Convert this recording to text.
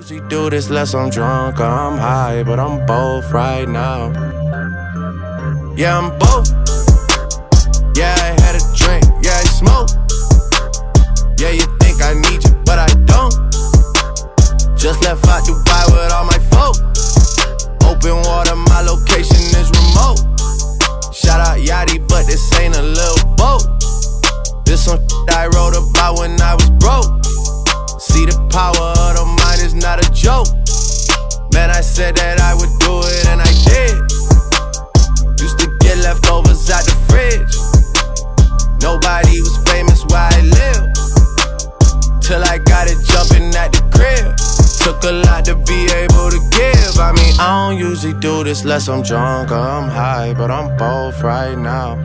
usually do this less I'm drunk or I'm high, but I'm both right now. Yeah, I'm both. Yeah, I had a drink, yeah, I smoke. Yeah, you think I need you, but I don't. Just left out Dubai with all my folk. Open water, my location is remote. Shout out Yachty, but this ain't a little boat. This some shit I wrote about when I was broke. See, the power of the mind is not a joke. Man, I said that I would do it and I did. Used to get leftovers out the fridge. Nobody was famous where I live, till I got it jumping at the crib. Took a lot to be able to give. I mean, I don't usually do this less I'm drunk or I'm high, but I'm both right now.